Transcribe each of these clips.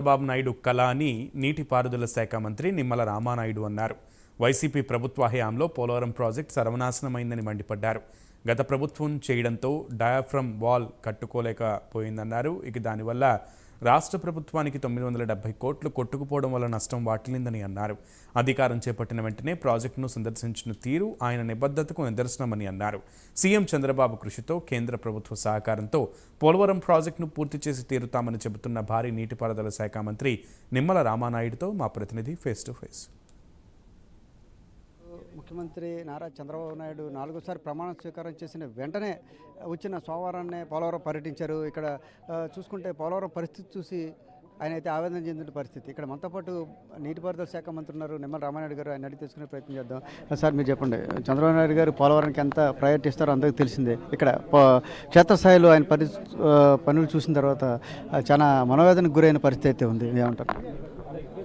చంద్రబాబు నాయుడు కళ అని నీటిపారుదల శాఖ మంత్రి నిమ్మల రామానాయుడు అన్నారు. వైసీపీ ప్రభుత్వ హయాంలో పోలవరం ప్రాజెక్టు సర్వనాశనమైందని మండిపడ్డారు. గత ప్రభుత్వం చేయడంతో డయాఫ్రమ్ వాల్ కట్టుకోలేకపోయిందన్నారు. ఇక దానివల్ల రాష్ట్ర ప్రభుత్వానికి 970 కోట్లు కొట్టుకుపోవడం వల్ల నష్టం వాటిల్లిందని అన్నారు. అధికారం చేపట్టిన వెంటనే ప్రాజెక్టును సందర్శించిన తీరు ఆయన నిబద్ధతకు నిదర్శనమని అన్నారు. సీఎం చంద్రబాబు కృషితో కేంద్ర ప్రభుత్వ సహకారంతో పోలవరం ప్రాజెక్టును పూర్తి చేసి తీరుతామని చెబుతున్న భారీ నీటిపారుదల శాఖ మంత్రి నిమ్మల రామానాయుడుతో మా ప్రతినిధి ఫేస్ టు ఫేస్. ముఖ్యమంత్రి నారా చంద్రబాబు నాయుడు 4సారి ప్రమాణ స్వీకారం చేసిన వెంటనే వచ్చిన సోమవారాన్నే పోలవరం పర్యటించారు. ఇక్కడ చూసుకుంటే పోలవరం పరిస్థితి చూసి ఆయన అయితే ఆవేదన చెందిన పరిస్థితి. ఇక్కడ మనతో పాటు నీటిపారుదల శాఖ మంత్రి ఉన్నారు నిమ్మల రామానాయుడు గారు. ఆయన అడిగి తెలుసుకునే ప్రయత్నం చేద్దాం. సార్ మీరు చెప్పండి, చంద్రబాబు నాయుడు గారు పోలవరానికి ఎంత ప్రయారిటీ ఇస్తారో అందరికీ తెలిసిందే. ఇక్కడ క్షేత్రస్థాయిలో ఆయన పనులు చూసిన తర్వాత చాలా మనోవేదనకు గురైన పరిస్థితి అయితే ఉంది. ఏమంటారు?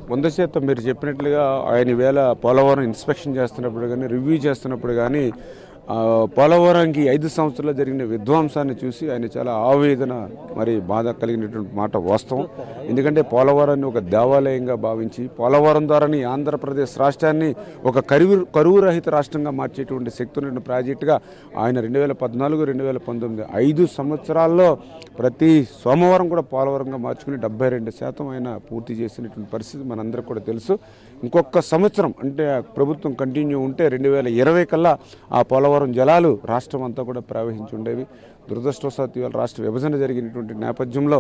ముందు శాతం మీరు చెప్పినట్లుగా ఆయన ఈవేళ పోలవరం ఇన్స్పెక్షన్ చేస్తున్నప్పుడు కానీ రివ్యూ చేస్తున్నప్పుడు కానీ పోలవరంకి 5 సంవత్సరాల్లో జరిగిన విధ్వంసాన్ని చూసి ఆయన చాలా ఆవేదన మరి బాధ కలిగినటువంటి మాట వాస్తవం. ఎందుకంటే పోలవరాన్ని ఒక దేవాలయంగా భావించి పోలవరం ద్వారాని ఆంధ్రప్రదేశ్ రాష్ట్రాన్ని ఒక కరువు రహిత రాష్ట్రంగా మార్చేటువంటి శక్తి ఉన్న ప్రాజెక్టుగా ఆయన 2014, 2019 5 సంవత్సరాల్లో ప్రతి సోమవారం కూడా పోలవరంగా మార్చుకుని 72% ఆయన పూర్తి చేసినటువంటి పరిస్థితి మనందరికీ కూడా తెలుసు. ఇంకొక సంవత్సరం అంటే ప్రభుత్వం కంటిన్యూ ఉంటే 2020 కల్లా ఆ పోలవరం జలాలు రాష్ట్రం అంతా కూడా ప్రవహించి ఉండేవి. దురదృష్టవశాత్తు ఇవాళ రాష్ట్ర విభజన జరిగినటువంటి నేపథ్యంలో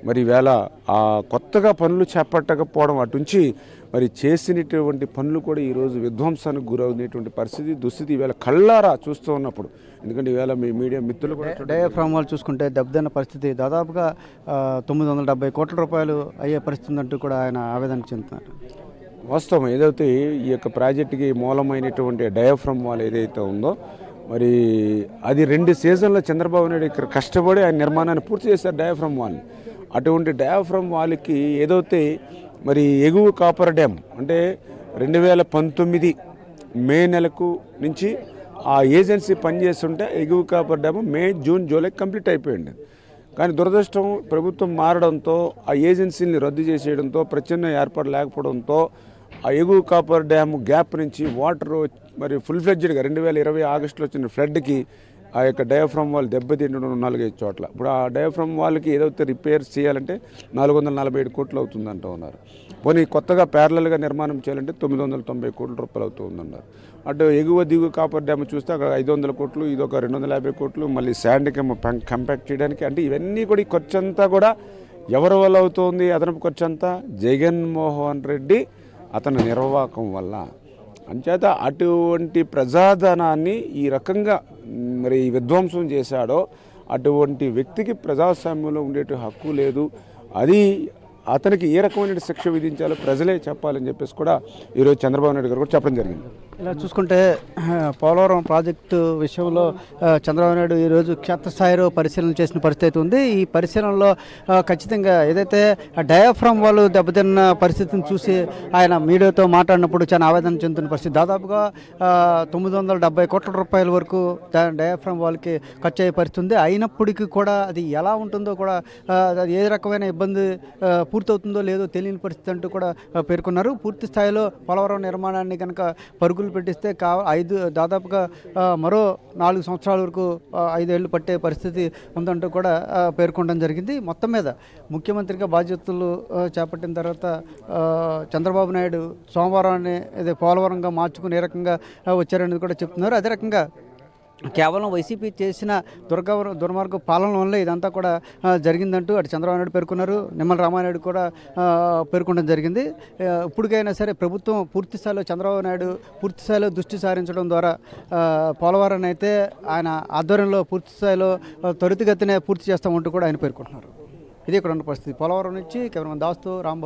మరి వేళ ఆ కొత్తగా పనులు చేపట్టకపోవడం అటుంచి మరి చేసినటువంటి పనులు కూడా ఈరోజు విధ్వంసానికి గురవునేటువంటి పరిస్థితి దుస్థితి ఈవేళ కళ్ళారా చూస్తూ ఉన్నప్పుడు. ఎందుకంటే ఈవేళ మీ మీడియా మిత్రులు కూడా డయాఫ్రామ్ వాల్ చూసుకుంటే దెబ్బతిన్న పరిస్థితి, దాదాపుగా 970 కోట్ల రూపాయలు అయ్యే పరిస్థితి అంటూ కూడా ఆయన ఆవేదన చెందుతున్నారు. వాస్తవం ఏదైతే ఈ యొక్క ప్రాజెక్టుకి మూలమైనటువంటి డయాఫ్రమ్ వాల్ ఏదైతే ఉందో మరి అది 2 సీజన్లో చంద్రబాబు నాయుడు ఇక్కడ కష్టపడి ఆయన నిర్మాణాన్ని పూర్తి చేశారు డయాఫ్రమ్ వాల్ని. అటువంటి డయాఫ్రమ్ వాల్కి ఏదైతే మరి ఎగువ కాపర్ డ్యామ్ అంటే 2019 మే నెలకు నుంచి ఆ ఏజెన్సీ పనిచేస్తుంటే ఎగువ కాపర్ డ్యామ్ మే, జూన్, జూలై కంప్లీట్ అయిపోయింది. కానీ దురదృష్టం ప్రభుత్వం మారడంతో ఆ ఏజెన్సీని రద్దు చేసేయడంతో ప్రత్యామ్నాయ ఏర్పాటు లేకపోవడంతో ఆ ఎగువ కాపర్ డ్యామ్ గ్యాప్ నుంచి వాటర్ మరి ఫుల్ ఫ్లెడ్జ్డ్గా 2020 ఆగస్టులో వచ్చిన ఫ్లడ్కి ఆ యొక్క డయాఫ్రమ్ వాల్ దెబ్బతింటడం 4-5 చోట్ల. ఇప్పుడు ఆ డయాఫ్రమ్ వాల్కి ఏదైతే రిపేర్ చేయాలంటే 447 కోట్లు అవుతుందంటూ ఉన్నారు. పోనీ కొత్తగా ప్యారలల్గా నిర్మాణం చేయాలంటే 990 కోట్ల రూపాయలు అవుతుందన్నారు. అటు ఎగువ దిగువ కాపర్ డ్యామ్ చూస్తే అక్కడ 500 కోట్లు, ఇది ఒక 250 కోట్లు, మళ్ళీ శాండ్కి కంపాక్ట్ చేయడానికి. అంటే ఇవన్నీ కూడా ఈ ఖర్చు అంతా కూడా ఎవరి వల్ల అవుతుంది? అదనపు ఖర్చు అంతా జగన్మోహన్ రెడ్డి అతని నిర్వాహకం వల్ల. అంచేత అటువంటి ప్రజాధనాన్ని ఈ రకంగా మరి విధ్వంసం చేశాడో అటువంటి వ్యక్తికి ప్రజాస్వామ్యంలో ఉండేటి హక్కు లేదు. అది అతనికి ఏ రకమైన శిక్ష విధించాలో ప్రజలే చెప్పాలని చెప్పేసి కూడా ఈరోజు చంద్రబాబు నాయుడు గారు కూడా చెప్పడం జరిగింది. ఇలా చూసుకుంటే పోలవరం ప్రాజెక్టు విషయంలో చంద్రబాబు నాయుడు ఈరోజు క్షేత్రస్థాయిలో పరిశీలన చేసిన పరిస్థితి ఉంది. ఈ పరిశీలనలో ఖచ్చితంగా ఏదైతే డయాఫ్రామ్ వాళ్ళు దెబ్బతిన్న పరిస్థితిని చూసి ఆయన మీడియాతో మాట్లాడినప్పుడు చాలా ఆవేదన చెందుతున్న పరిస్థితి. దాదాపుగా 970 కోట్ల రూపాయల వరకు డయాఫ్రామ్ వాళ్ళకి ఖర్చు అయ్యే పరిస్థితి ఉంది. అయినప్పటికీ కూడా అది ఎలా ఉంటుందో కూడా ఏ రకమైన ఇబ్బంది పూర్తవుతుందో లేదో తెలియని పరిస్థితి అంటూ కూడా పేర్కొన్నారు. పూర్తి స్థాయిలో పోలవరం నిర్మాణాన్ని కనుక పరుగులు పెట్టిస్తే దాదాపుగా మరో 4 సంవత్సరాల వరకు 5 ఏళ్ళు పట్టే పరిస్థితి ఉందంటూ కూడా పేర్కొనడం జరిగింది. మొత్తం మీద ముఖ్యమంత్రిగా బాధ్యతలు చేపట్టిన తర్వాత చంద్రబాబు నాయుడు సోమవారాన్ని పోలవరంగా మార్చుకుని ఏ రకంగా వచ్చారనేది కూడా చెప్తున్నారు. అదే రకంగా కేవలం వైసీపీ చేసిన దుర్మార్గ పాలన వల్ల ఇదంతా కూడా జరిగిందంటూ అటు చంద్రబాబు నాయుడు పేర్కొన్నారు, నిమ్మల రామానాయుడు కూడా పేర్కొనడం జరిగింది. ఇప్పటికైనా సరే ప్రభుత్వం పూర్తిస్థాయిలో చంద్రబాబు నాయుడు పూర్తిస్థాయిలో దృష్టి సారించడం ద్వారా పోలవరాన్ని అయితే ఆయన ఆధ్వర్యంలో పూర్తిస్థాయిలో త్వరితగతినే పూర్తి చేస్తామంటూ కూడా ఆయన పేర్కొంటున్నారు. ఇది ఇక్కడ ఉన్న పరిస్థితి. పోలవరం నుంచి కెమెరామెన్ దాస్తో రాంబాబు.